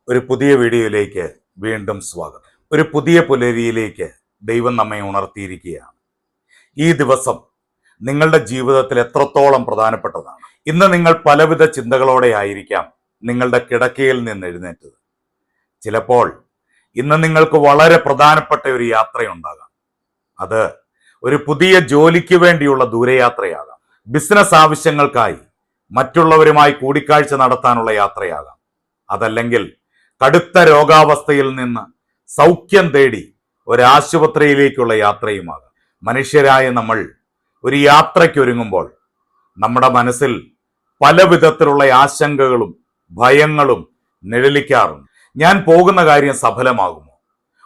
ഒരു പുതിയ വീഡിയോയിലേക്ക് വീണ്ടും സ്വാഗതം. ഒരു പുതിയ പുലരിയിലേക്ക് ദൈവം നമ്മെ ഉണർത്തിയിരിക്കുകയാണ്. ഈ ദിവസം നിങ്ങളുടെ ജീവിതത്തിൽ എത്രത്തോളം പ്രധാനപ്പെട്ടതാണ്. ഇന്ന് നിങ്ങൾ പലവിധ ചിന്തകളോടെ ആയിരിക്കാം നിങ്ങളുടെ കിടക്കയിൽ നിന്ന് എഴുന്നേറ്റത്. ചിലപ്പോൾ ഇന്ന് നിങ്ങൾക്ക് വളരെ പ്രധാനപ്പെട്ട ഒരു യാത്രയുണ്ടാകാം. അത് ഒരു പുതിയ ജോലിക്ക് വേണ്ടിയുള്ള ദൂരയാത്രയാകാം. ബിസിനസ് ആവശ്യങ്ങൾക്കായി മറ്റുള്ളവരുമായി കൂടിക്കാഴ്ച നടത്താനുള്ള യാത്രയാകാം. അതല്ലെങ്കിൽ കടുത്ത രോഗാവസ്ഥയിൽ നിന്ന് സൗഖ്യം തേടി ഒരാശുപത്രിയിലേക്കുള്ള യാത്രയുമാകാം. മനുഷ്യരായ നമ്മൾ ഒരു യാത്രയ്ക്കൊരുങ്ങുമ്പോൾ നമ്മുടെ മനസ്സിൽ പല വിധത്തിലുള്ള ആശങ്കകളും ഭയങ്ങളും നിഴലിക്കാറുണ്ട്. ഞാൻ പോകുന്ന കാര്യം സഫലമാകുമോ?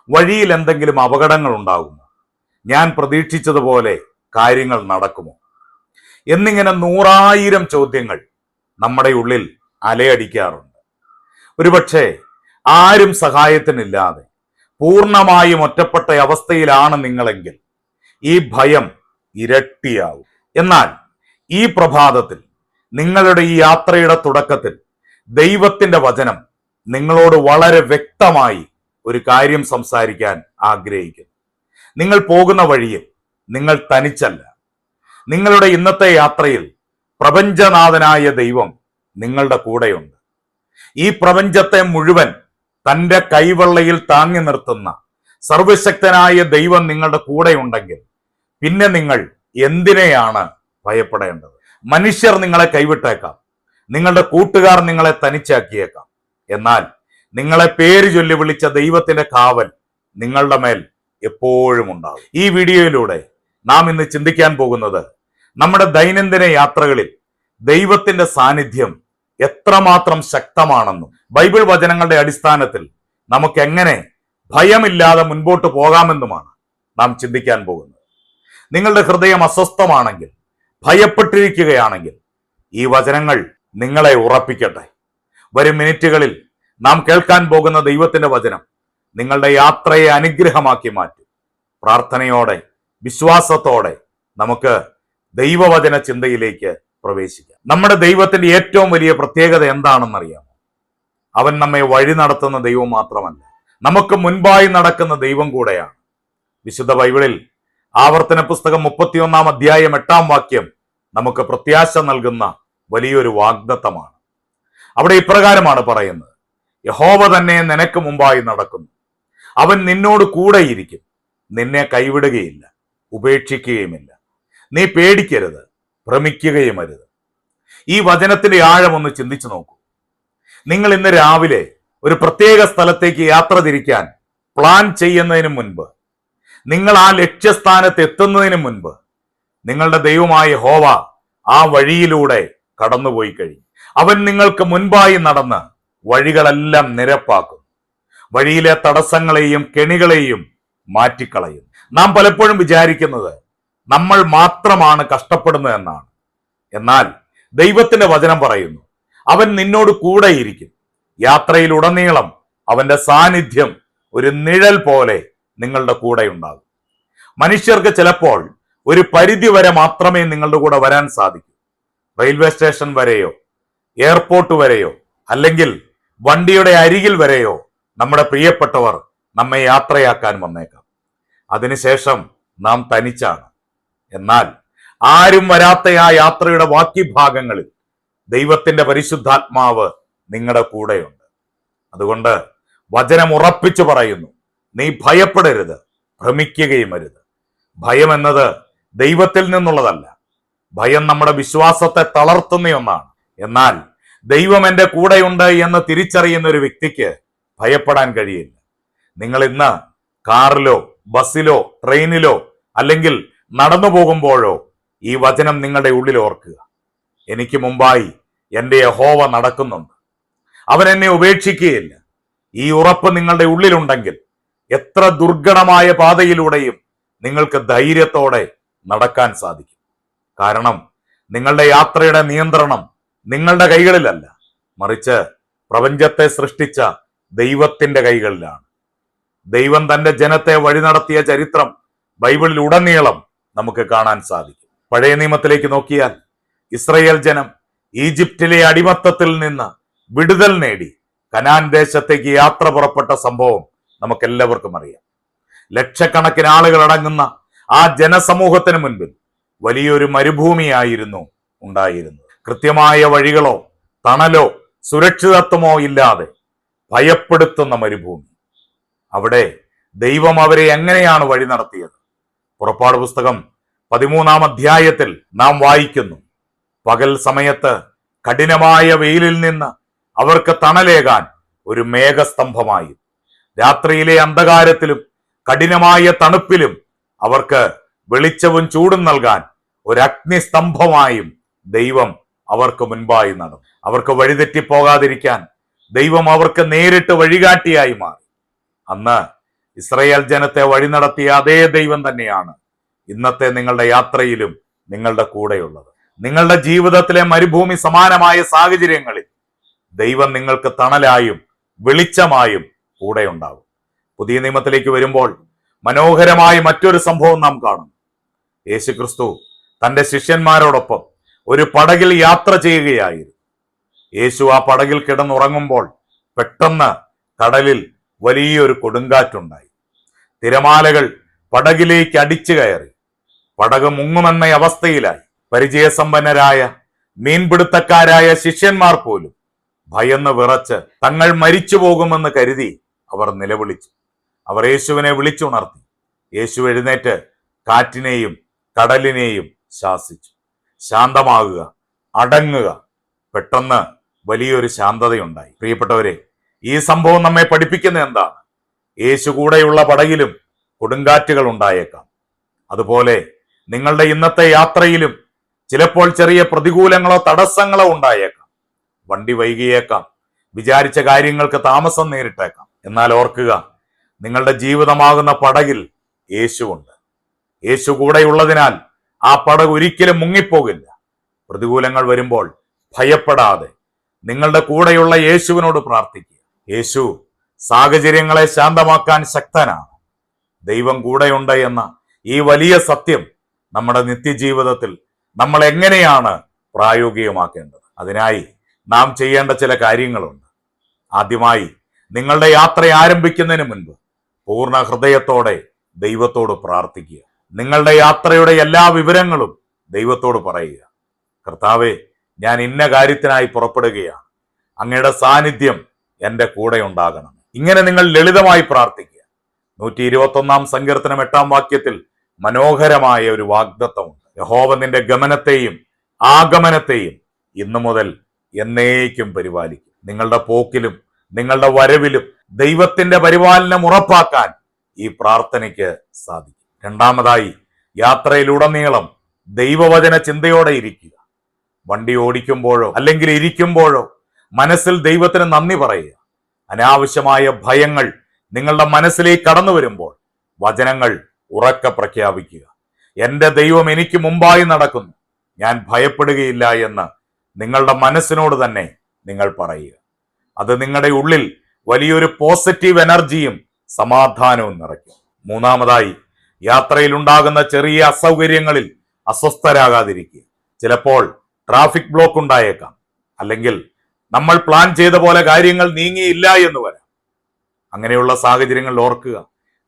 വഴിയിൽ എന്തെങ്കിലും അപകടങ്ങൾ ഉണ്ടാകുമോ? ഞാൻ പ്രതീക്ഷിച്ചതുപോലെ കാര്യങ്ങൾ നടക്കുമോ? എന്നിങ്ങനെ 100,000 ചോദ്യങ്ങൾ നമ്മുടെ ഉള്ളിൽ അലയടിക്കാറുണ്ട്. ഒരുപക്ഷെ ആരും സഹായത്തിനില്ലാതെ പൂർണ്ണമായും ഒറ്റപ്പെട്ട അവസ്ഥയിലാണ് നിങ്ങളെങ്കിൽ ഈ ഭയം ഇരട്ടിയാവും. എന്നാൽ ഈ പ്രഭാതത്തിൽ നിങ്ങളുടെ ഈ യാത്രയുടെ തുടക്കത്തിൽ ദൈവത്തിന്റെ വചനം നിങ്ങളോട് വളരെ വ്യക്തമായി ഒരു കാര്യം സംസാരിക്കാൻ ആഗ്രഹിക്കുന്നു. നിങ്ങൾ പോകുന്ന വഴിയിൽ നിങ്ങൾ തനിച്ചല്ല. നിങ്ങളുടെ ഇന്നത്തെ യാത്രയിൽ പ്രപഞ്ചനാഥനായ ദൈവം നിങ്ങളുടെ കൂടെയുണ്ട്. ഈ പ്രപഞ്ചത്തെ മുഴുവൻ തന്റെ കൈവെള്ളയിൽ താങ്ങി നിർത്തുന്ന സർവശക്തനായ ദൈവം നിങ്ങളുടെ കൂടെ ഉണ്ടെങ്കിൽ പിന്നെ നിങ്ങൾ എന്തിനെയാണ് ഭയപ്പെടേണ്ടത്? മനുഷ്യർ നിങ്ങളെ കൈവിട്ടേക്കാം, നിങ്ങളുടെ കൂട്ടുകാർ നിങ്ങളെ തനിച്ചാക്കിയേക്കാം. എന്നാൽ നിങ്ങളെ പേര് ചൊല്ലി വിളിച്ച ദൈവത്തിന്റെ കാവൽ നിങ്ങളുടെ മേൽ എപ്പോഴും ഉണ്ടാകും. ഈ വീഡിയോയിലൂടെ നാം ഇന്ന് ചിന്തിക്കാൻ പോകുന്നത് നമ്മുടെ ദൈനംദിന യാത്രകളിൽ ദൈവത്തിന്റെ സാന്നിധ്യം എത്രമാത്രം ശക്തമാണെന്നും ബൈബിൾ വചനങ്ങളുടെ അടിസ്ഥാനത്തിൽ നമുക്ക് എങ്ങനെ ഭയമില്ലാതെ മുൻപോട്ട് പോകാമെന്നുമാണ് നാം ചിന്തിക്കാൻ പോകുന്നത്. നിങ്ങളുടെ ഹൃദയം അസ്വസ്ഥമാണെങ്കിൽ, ഭയപ്പെട്ടിരിക്കുകയാണെങ്കിൽ ഈ വചനങ്ങൾ നിങ്ങളെ ഉറപ്പിക്കട്ടെ. വരും മിനിറ്റുകളിൽ നാം കേൾക്കാൻ പോകുന്ന ദൈവത്തിന്റെ വചനം നിങ്ങളുടെ യാത്രയെ അനുഗ്രഹമാക്കി മാറ്റും. പ്രാർത്ഥനയോടെ വിശ്വാസത്തോടെ നമുക്ക് ദൈവവചന ചിന്തയിലേക്ക് പ്രവേശിക്കാം. നമ്മുടെ ദൈവത്തിന്റെ ഏറ്റവും വലിയ പ്രത്യേകത എന്താണെന്നറിയാമോ? അവൻ നമ്മെ വഴി നടത്തുന്ന ദൈവം മാത്രമല്ല, നമുക്ക് മുൻപായി നടക്കുന്ന ദൈവം കൂടെയാണ്. വിശുദ്ധ ബൈബിളിൽ ആവർത്തന പുസ്തകം 31-ാം അധ്യായം 8-ാം വാക്യം നമുക്ക് പ്രത്യാശ നൽകുന്ന വലിയൊരു വാഗ്ദത്തമാണ്. അവിടെ ഇപ്രകാരമാണ് പറയുന്നത്: യഹോവ തന്നെ നിനക്ക് മുമ്പായി നടക്കുന്നു, അവൻ നിന്നോട് കൂടെയിരിക്കും, നിന്നെ കൈവിടുകയില്ല, ഉപേക്ഷിക്കുകയുമില്ല. നീ പേടിക്കരുത്, ഭ്രമിക്കുകയുമരുത്. ഈ വചനത്തിന്റെ ആഴം ഒന്ന് ചിന്തിച്ചു നോക്കൂ. നിങ്ങൾ ഇന്ന് രാവിലെ ഒരു പ്രത്യേക സ്ഥലത്തേക്ക് യാത്ര തിരിക്കാൻ പ്ലാൻ ചെയ്യുന്നതിന് മുൻപ്, നിങ്ങൾ ആ ലക്ഷ്യസ്ഥാനത്ത് എത്തുന്നതിന് മുൻപ് നിങ്ങളുടെ ദൈവമായ യഹോവ ആ വഴിയിലൂടെ കടന്നുപോയി കഴിയും. അവൻ നിങ്ങൾക്ക് മുൻപായി നടന്ന് വഴികളെല്ലാം നിരപ്പാക്കും. വഴിയിലെ തടസ്സങ്ങളെയും കെണികളെയും മാറ്റിക്കളയും. നാം പലപ്പോഴും വിചാരിക്കുന്നത് നമ്മൾ മാത്രമാണ് കഷ്ടപ്പെടുന്നത് എന്നാണ്. എന്നാൽ ദൈവത്തിന്റെ വചനം പറയുന്നു, അവൻ നിന്നോട് കൂടെയിരിക്കും. യാത്രയിലുടനീളം അവന്റെ സാന്നിധ്യം ഒരു നിഴൽ പോലെ നിങ്ങളുടെ കൂടെ ഉണ്ടാകും. മനുഷ്യർക്ക് ചിലപ്പോൾ ഒരു പരിധി വരെ മാത്രമേ നിങ്ങളുടെ കൂടെ വരാൻ സാധിക്കൂ. റെയിൽവേ സ്റ്റേഷൻ വരെയോ, എയർപോർട്ട് വരെയോ, അല്ലെങ്കിൽ വണ്ടിയുടെ അരികിൽ വരെയോ നമ്മുടെ പ്രിയപ്പെട്ടവർ നമ്മെ യാത്രയാക്കാൻ വന്നേക്കാം. അതിനുശേഷം നാം തനിച്ചാണ്. എന്നാൽ ആരും വരാത്ത ആ യാത്രയുടെ ബാക്കി ഭാഗങ്ങളിൽ ദൈവത്തിന്റെ പരിശുദ്ധാത്മാവ് നിങ്ങളുടെ കൂടെയുണ്ട്. അതുകൊണ്ട് വചനം ഉറപ്പിച്ചു പറയുന്നു, നീ ഭയപ്പെടരുത്, ഭ്രമിക്കുകയും അരുത്. ഭയം എന്നത് ദൈവത്തിൽ നിന്നുള്ളതല്ല. ഭയം നമ്മുടെ വിശ്വാസത്തെ തളർത്തുന്ന ഒന്നാണ്. എന്നാൽ ദൈവം എൻ്റെ കൂടെയുണ്ട് എന്ന് തിരിച്ചറിയുന്ന ഒരു വ്യക്തിക്ക് ഭയപ്പെടാൻ കഴിയില്ല. നിങ്ങൾ ഇന്ന് കാറിലോ, ബസ്സിലോ, ട്രെയിനിലോ, അല്ലെങ്കിൽ നടന്നു പോകുമ്പോഴോ ഈ വചനം നിങ്ങളുടെ ഉള്ളിൽ ഓർക്കുക. എനിക്ക് മുമ്പായി എൻ്റെ യഹോവ നടക്കുന്നുണ്ട്, അവൻ എന്നെ ഉപേക്ഷിക്കുകയില്ല. ഈ ഉറപ്പ് നിങ്ങളുടെ ഉള്ളിലുണ്ടെങ്കിൽ എത്ര ദുർഘടമായ പാതയിലൂടെയും നിങ്ങൾക്ക് ധൈര്യത്തോടെ നടക്കാൻ സാധിക്കും. കാരണം നിങ്ങളുടെ യാത്രയുടെ നിയന്ത്രണം നിങ്ങളുടെ കൈകളിലല്ല, മറിച്ച് പ്രപഞ്ചത്തെ സൃഷ്ടിച്ച ദൈവത്തിന്റെ കൈകളിലാണ്. ദൈവം തന്റെ ജനത്തെ വഴി നടത്തിയ ചരിത്രം ബൈബിളിൽ ഉടനീളം നമുക്ക് കാണാൻ സാധിക്കും. പഴയ നിയമത്തിലേക്ക് നോക്കിയാൽ ഇസ്രയേൽ ജനം ഈജിപ്തിലെ അടിമത്തത്തിൽ നിന്ന് വിടുതൽ നേടി കനാൻ ദേശത്തേക്ക് യാത്ര പുറപ്പെട്ട സംഭവം നമുക്കെല്ലാവർക്കും അറിയാം. ലക്ഷക്കണക്കിന് ആളുകൾ അടങ്ങുന്ന ആ ജനസമൂഹത്തിന് മുൻപിൽ വലിയൊരു മരുഭൂമിയായിരുന്നു ഉണ്ടായിരുന്നത്. കൃത്യമായ വഴികളോ തണലോ സുരക്ഷിതത്വമോ ഇല്ലാതെ ഭയപ്പെടുത്തുന്ന മരുഭൂമി. അവിടെ ദൈവം അവരെ എങ്ങനെയാണ് വഴി നടത്തിയത്? പുറപ്പാട് പുസ്തകം 13-ാം അധ്യായത്തിൽ നാം വായിക്കുന്നു, പകൽ സമയത്ത് കഠിനമായ വെയിലിൽ നിന്ന് അവർക്ക് തണലേകാൻ ഒരു മേഘസ്തംഭമായും, രാത്രിയിലെ അന്ധകാരത്തിലും കഠിനമായ തണുപ്പിലും അവർക്ക് വെളിച്ചവും ചൂടും നൽകാൻ ഒരു അഗ്നിസ്തംഭമായും ദൈവം അവർക്ക് മുൻപായി നടന്നു. അവർക്ക് വഴിതെറ്റിപ്പോകാതിരിക്കാൻ ദൈവം അവർക്ക് നേരിട്ട് വഴികാട്ടിയായി മാറി. അന്ന് ഇസ്രായേൽ ജനത്തെ വഴി നടത്തിയ അതേ ദൈവം തന്നെയാണ് ഇന്നത്തെ നിങ്ങളുടെ യാത്രയിലും നിങ്ങളുടെ കൂടെയുള്ളത്. നിങ്ങളുടെ ജീവിതത്തിലെ മരുഭൂമി സമാനമായ സാഹചര്യങ്ങളിൽ ദൈവം നിങ്ങൾക്ക് തണലായും വെളിച്ചമായും കൂടെ ഉണ്ടാകും. പുതിയ നിയമത്തിലേക്ക് വരുമ്പോൾ മനോഹരമായ മറ്റൊരു സംഭവം നാം കാണും. യേശുക്രിസ്തു തന്റെ ശിഷ്യന്മാരോടൊപ്പം ഒരു പടകിൽ യാത്ര ചെയ്യുകയായിരുന്നു. യേശു ആ പടകിൽ കിടന്നുറങ്ങുമ്പോൾ പെട്ടെന്ന് കടലിൽ വലിയൊരു കൊടുങ്കാറ്റുണ്ടായി. തിരമാലകൾ പടകിലേക്ക് അടിച്ചു കയറി. പടക് മുങ്ങുമെന്ന അവസ്ഥയിലായി. പരിചയസമ്പന്നരായ മീൻപിടുത്തക്കാരായ ശിഷ്യന്മാർ പോലും ഭയന്ന് വിറച്ച് തങ്ങൾ മരിച്ചു പോകുമെന്ന് കരുതി അവർ നിലവിളിച്ചു. അവർ യേശുവിനെ വിളിച്ചുണർത്തി. യേശു എഴുന്നേറ്റ് കാറ്റിനെയും കടലിനെയും ശാസിച്ചു. ശാന്തമാകുക, അടങ്ങുക. പെട്ടെന്ന് വലിയൊരു ശാന്തതയുണ്ടായി. പ്രിയപ്പെട്ടവരെ, ഈ സംഭവം നമ്മെ പഠിപ്പിക്കുന്നത് എന്താണ്? യേശു കൂടെയുള്ള പടകിലും കൊടുങ്കാറ്റുകൾ ഉണ്ടായേക്കാം. അതുപോലെ നിങ്ങളുടെ ഇന്നത്തെ യാത്രയിലും ചിലപ്പോൾ ചെറിയ പ്രതികൂലങ്ങളോ തടസ്സങ്ങളോ ഉണ്ടായേക്കാം. വണ്ടി വൈകിയേക്കാം, വിചാരിച്ച കാര്യങ്ങൾക്ക് താമസം നേരിട്ടേക്കാം. എന്നാൽ ഓർക്കുക, നിങ്ങളുടെ ജീവിതമാകുന്ന പടകിൽ യേശുവുണ്ട്. യേശു കൂടെയുള്ളതിനാൽ ആ പടക് ഒരിക്കലും മുങ്ങിപ്പോകില്ല. പ്രതികൂലങ്ങൾ വരുമ്പോൾ ഭയപ്പെടാതെ നിങ്ങളുടെ കൂടെയുള്ള യേശുവിനോട് പ്രാർത്ഥിക്കുക. യേശു സാഹചര്യങ്ങളെ ശാന്തമാക്കാൻ ശക്തനാണ്. ദൈവം കൂടെയുണ്ട് എന്ന ഈ വലിയ സത്യം നമ്മുടെ നിത്യജീവിതത്തിൽ നമ്മൾ എങ്ങനെയാണ് പ്രായോഗികമാക്കേണ്ടത്? അതിനായി നാം ചെയ്യേണ്ട ചില കാര്യങ്ങളുണ്ട്. ആദ്യമായി, നിങ്ങളുടെ യാത്ര ആരംഭിക്കുന്നതിന് മുൻപ് പൂർണ്ണ ഹൃദയത്തോടെ ദൈവത്തോട് പ്രാർത്ഥിക്കുക. നിങ്ങളുടെ യാത്രയുടെ എല്ലാ വിവരങ്ങളും ദൈവത്തോട് പറയുക. കർത്താവേ, ഞാൻ ഇന്ന കാര്യത്തിനായി പുറപ്പെടുകയാണ്, അങ്ങയുടെ സാന്നിധ്യം എൻ്റെ കൂടെ ഉണ്ടാകണം. ഇങ്ങനെ നിങ്ങൾ ലളിതമായി പ്രാർത്ഥിക്കുക. 121-ാം സങ്കീർത്തനം 8-ാം വാക്യത്തിൽ മനോഹരമായ ഒരു വാഗ്ദത്തമുണ്ട്. യഹോവ നിന്റെ ഗമനത്തെയും ആഗമനത്തെയും ഇന്നു മുതൽ എന്നേക്കും പരിപാലിക്കും. നിങ്ങളുടെ പോക്കിലും നിങ്ങളുടെ വരവിലും ദൈവത്തിന്റെ പരിപാലനം ഉറപ്പാക്കാൻ ഈ പ്രാർത്ഥനയ്ക്ക് സാധിക്കും. രണ്ടാമതായി, യാത്രയിലുടനീളം ദൈവവചന ചിന്തയോടെ ഇരിക്കുക. വണ്ടി ഓടിക്കുമ്പോഴോ അല്ലെങ്കിൽ ഇരിക്കുമ്പോഴോ മനസ്സിൽ ദൈവത്തിന് നന്ദി പറയുക. അനാവശ്യമായ ഭയങ്ങൾ നിങ്ങളുടെ മനസ്സിലേക്ക് കടന്നു വരുമ്പോൾ വചനങ്ങൾ ഉറക്കെ പ്രഖ്യാപിക്കുക. എൻ്റെ ദൈവം എനിക്ക് മുമ്പായി നടക്കുന്നു, ഞാൻ ഭയപ്പെടുകയില്ല എന്ന് നിങ്ങളുടെ മനസ്സിനോട് തന്നെ നിങ്ങൾ പറയുക. അത് നിങ്ങളുടെ ഉള്ളിൽ വലിയൊരു പോസിറ്റീവ് എനർജിയും സമാധാനവും നിറയ്ക്കും. മൂന്നാമതായി, യാത്രയിൽ ഉണ്ടാകുന്ന ചെറിയ അസൗകര്യങ്ങളിൽ അസ്വസ്ഥരാകാതിരിക്കുക. ചിലപ്പോൾ ട്രാഫിക് ബ്ലോക്ക് ഉണ്ടായേക്കാം, അല്ലെങ്കിൽ നമ്മൾ പ്ലാൻ ചെയ്ത പോലെ കാര്യങ്ങൾ നീങ്ങിയില്ല എന്ന് വരാം. അങ്ങനെയുള്ള സാഹചര്യങ്ങളിൽ ഓർക്കുക,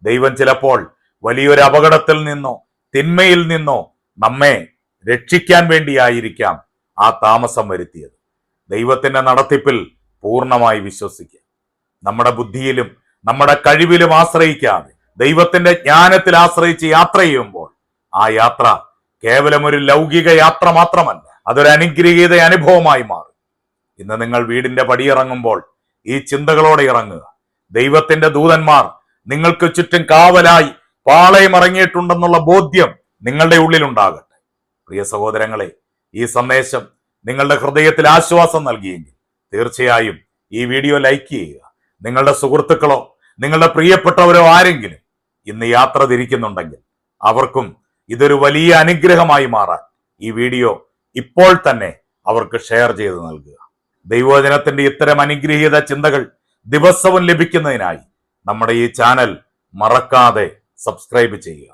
ദൈവം ചിലപ്പോൾ വലിയൊരു അപകടത്തിൽ നിന്നോ തിന്മയിൽ നിന്നോ നമ്മെ രക്ഷിക്കാൻ വേണ്ടിയായിരിക്കാം ആ താമസം വരുത്തിയത്. ദൈവത്തിന്റെ നടത്തിപ്പിൽ പൂർണ്ണമായി വിശ്വസിക്കുക. നമ്മുടെ ബുദ്ധിയിലും നമ്മുടെ കഴിവിലും ആശ്രയിക്കാതെ ദൈവത്തിന്റെ ജ്ഞാനത്തിൽ ആശ്രയിച്ച് യാത്ര ചെയ്യുമ്പോൾ ആ യാത്ര കേവലം ഒരു ലൗകിക യാത്ര മാത്രമല്ല, അതൊരു അനുഗ്രഹീത അനുഭവമായി മാറും. ഇന്ന് നിങ്ങൾ വീടിന്റെ പടിയിറങ്ങുമ്പോൾ ഈ ചിന്തകളോടെ ഇറങ്ങുക. ദൈവത്തിന്റെ ദൂതന്മാർ നിങ്ങൾക്ക് ചുറ്റും കാവലായി പാളയം ഇറങ്ങിയിട്ടുണ്ടെന്നുള്ള ബോധ്യം നിങ്ങളുടെ ഉള്ളിലുണ്ടാകട്ടെ. പ്രിയ സഹോദരങ്ങളെ, ഈ സന്ദേശം നിങ്ങളുടെ ഹൃദയത്തിൽ ആശ്വാസം നൽകിയെങ്കിൽ തീർച്ചയായും ഈ വീഡിയോ ലൈക്ക് ചെയ്യുക. നിങ്ങളുടെ സുഹൃത്തുക്കളോ നിങ്ങളുടെ പ്രിയപ്പെട്ടവരോ ആരെങ്കിലും ഇന്ന് യാത്ര തിരിക്കുന്നുണ്ടെങ്കിൽ അവർക്കും ഇതൊരു വലിയ അനുഗ്രഹമായി മാറാൻ ഈ വീഡിയോ ഇപ്പോൾ തന്നെ അവർക്ക് ഷെയർ ചെയ്ത് നൽകുക. ദൈവവചനത്തിന്റെ ഇത്തരം അനുഗ്രഹീത ചിന്തകൾ ദിവസവും ലഭിക്കുന്നതിനായി നമ്മുടെ ഈ ചാനൽ മറക്കാതെ സബ്സ്ക്രൈബ് ചെയ്യുക.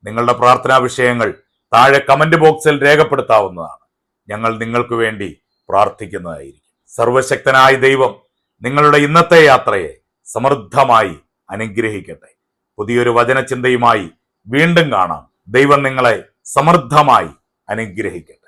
നിങ്ങളുടെ പ്രാർത്ഥനാ വിഷയങ്ങൾ താഴെ കമന്റ് ബോക്സിൽ രേഖപ്പെടുത്താവുന്നതാണ്. ഞങ്ങൾ നിങ്ങൾക്ക് വേണ്ടി പ്രാർത്ഥിക്കുന്നതായിരിക്കും. സർവശക്തനായ ദൈവം നിങ്ങളുടെ ഇന്നത്തെ യാത്രയെ സമൃദ്ധമായി അനുഗ്രഹിക്കട്ടെ. പുതിയൊരു വചനചിന്തയുമായി വീണ്ടും കാണാം. ദൈവം നിങ്ങളെ സമൃദ്ധമായി അനുഗ്രഹിക്കട്ടെ.